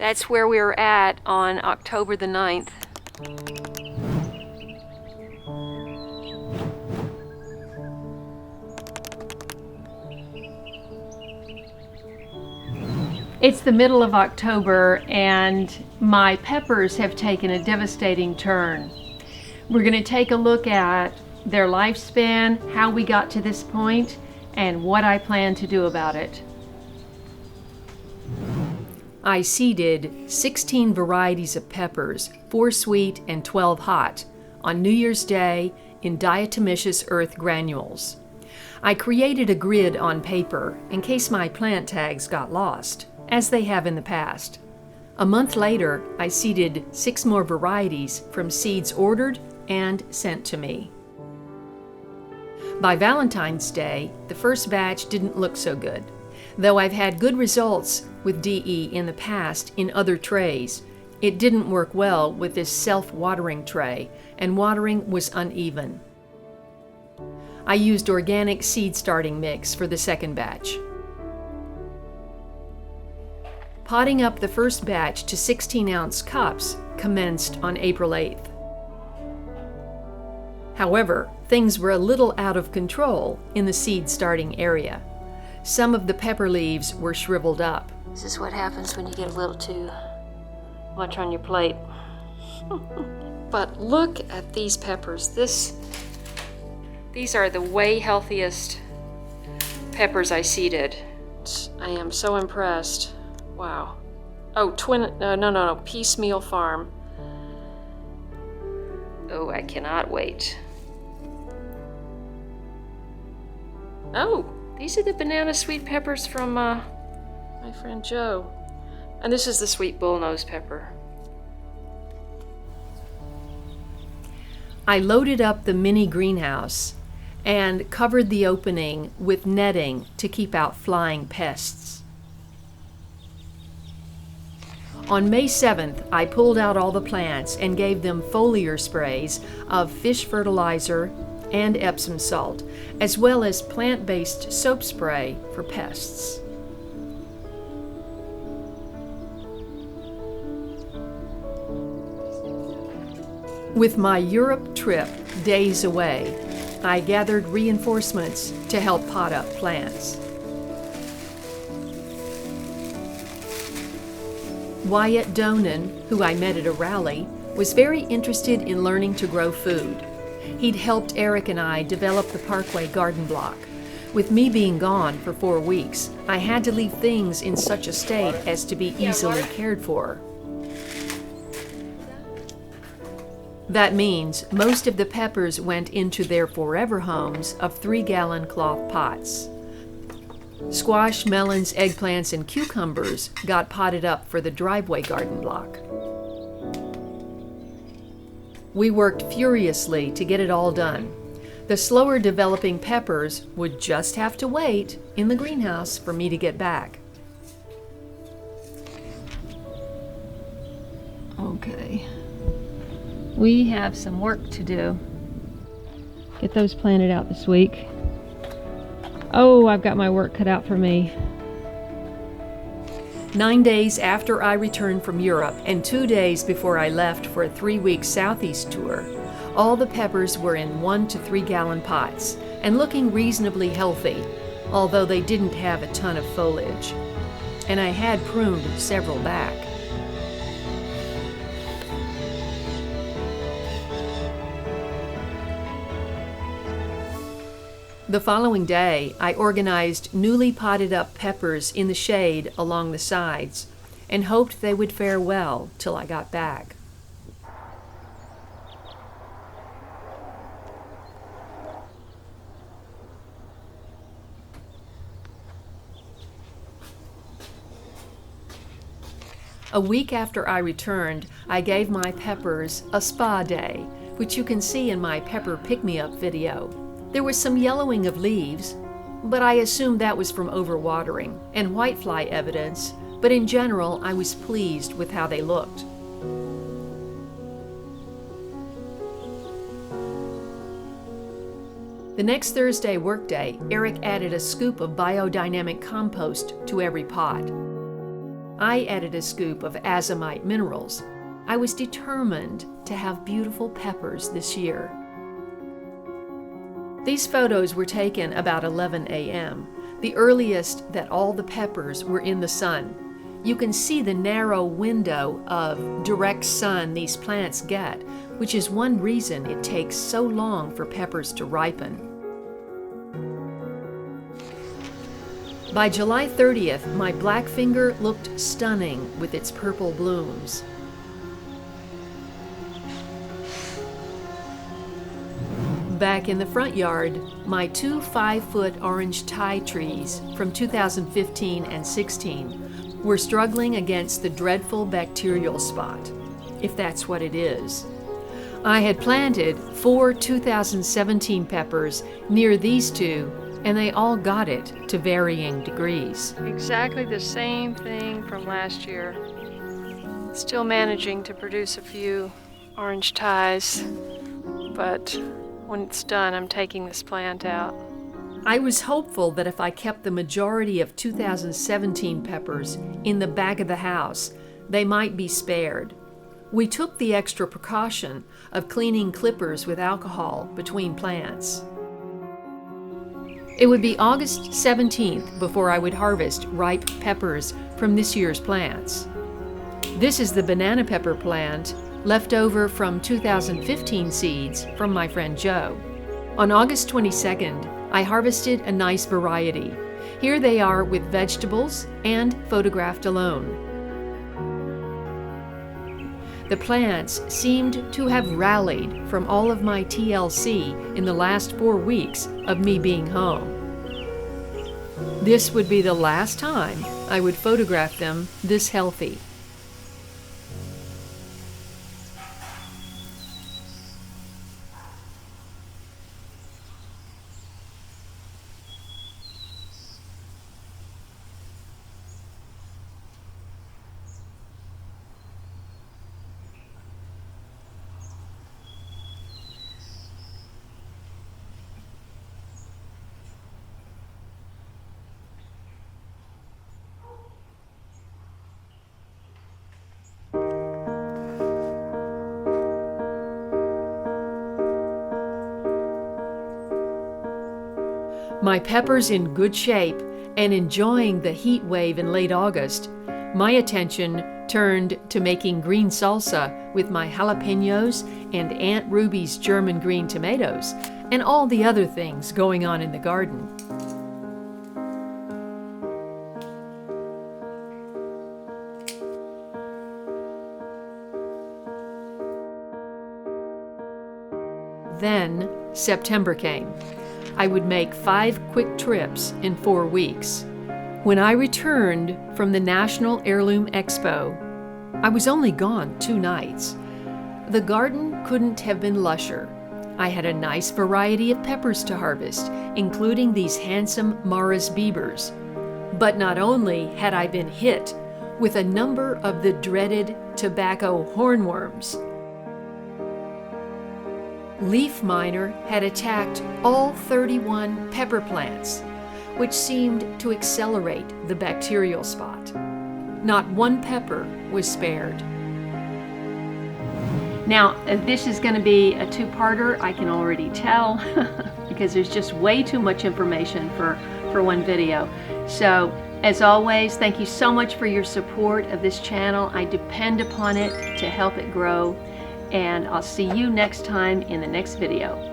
That's where we were at on October the 9th. It's the middle of October and my peppers have taken a devastating turn. We're going to take a look at their lifespan, how we got to this point, and what I plan to do about it. I seeded 16 varieties of peppers, 4 sweet and 12 hot, on New Year's Day in diatomaceous earth granules. I created a grid on paper in case my plant tags got lost, as they have in the past. A month later, I seeded 6 more varieties from seeds ordered and sent to me. By Valentine's Day, the first batch didn't look so good. Though I've had good results with DE in the past in other trays, it didn't work well with this self-watering tray, and watering was uneven. I used organic seed starting mix for the second batch. Potting up the first batch to 16-ounce cups commenced on April 8th. However, things were a little out of control in the seed starting area. Some of the pepper leaves were shriveled up. This is what happens when you get a little too much on your plate. But look at these peppers. These are the way healthiest peppers I seeded. I am so impressed. Wow. Oh, no, Piecemeal Farm. Oh, I cannot wait. Oh, these are the banana sweet peppers from my friend Joe. And this is the sweet bullnose pepper. I loaded up the mini greenhouse and covered the opening with netting to keep out flying pests. On May 7th, I pulled out all the plants and gave them foliar sprays of fish fertilizer and Epsom salt, as well as plant-based soap spray for pests. With my Europe trip days away, I gathered reinforcements to help pot up plants. Wyatt Donan, who I met at a rally, was very interested in learning to grow food. He'd helped Eric and I develop the Parkway garden block. With me being gone for 4 weeks, I had to leave things in such a state as to be easily cared for. That means most of the peppers went into their forever homes of 3-gallon cloth pots. Squash, melons, eggplants, and cucumbers got potted up for the driveway garden block. We worked furiously to get it all done. The slower developing peppers would just have to wait in the greenhouse for me to get back. Okay. We have some work to do. Get those planted out this week. Oh, I've got my work cut out for me. 9 days after I returned from Europe and 2 days before I left for a 3-week Southeast tour, all the peppers were in 1 to 3 gallon pots and looking reasonably healthy, although they didn't have a ton of foliage. And I had pruned several back. The following day, I organized newly potted up peppers in the shade along the sides and hoped they would fare well till I got back. A week after I returned, I gave my peppers a spa day, which you can see in my pepper pick-me-up video. There was some yellowing of leaves, but I assumed that was from overwatering, and whitefly evidence, but in general I was pleased with how they looked. The next Thursday workday, Eric added a scoop of biodynamic compost to every pot. I added a scoop of azomite minerals. I was determined to have beautiful peppers this year. These photos were taken about 11 a.m., the earliest that all the peppers were in the sun. You can see the narrow window of direct sun these plants get, which is one reason it takes so long for peppers to ripen. By July 30th, my black finger looked stunning with its purple blooms. Back in the front yard, my 2 5-foot orange Thai trees from 2015 and 16 were struggling against the dreadful bacterial spot, if that's what it is. I had planted 4 2017 peppers near these two, and they all got it to varying degrees. Exactly the same thing from last year. Still managing to produce a few orange Thais, but when it's done, I'm taking this plant out. I was hopeful that if I kept the majority of 2017 peppers in the back of the house, they might be spared. We took the extra precaution of cleaning clippers with alcohol between plants. It would be August 17th before I would harvest ripe peppers from this year's plants. This is the banana pepper plant left over from 2015 seeds from my friend Joe. On August 22nd, I harvested a nice variety. Here they are with vegetables and photographed alone. The plants seemed to have rallied from all of my TLC in the last 4 weeks of me being home. This would be the last time I would photograph them this healthy. My peppers in good shape and enjoying the heat wave in late August, my attention turned to making green salsa with my jalapenos and Aunt Ruby's German green tomatoes and all the other things going on in the garden. Then September came. I would make 5 quick trips in 4 weeks. When I returned from the National Heirloom Expo, I was only gone 2 nights. The garden couldn't have been lusher. I had a nice variety of peppers to harvest, including these handsome Maras Biebers. But not only had I been hit with a number of the dreaded tobacco hornworms, leaf miner had attacked all 31 pepper plants, which seemed to accelerate the bacterial spot. Not one pepper was spared. Now, this is going to be a 2-parter, I can already tell, because there's just way too much information for one video. So, as always, thank you so much for your support of this channel. I depend upon it to help it grow. And I'll see you next time in the next video.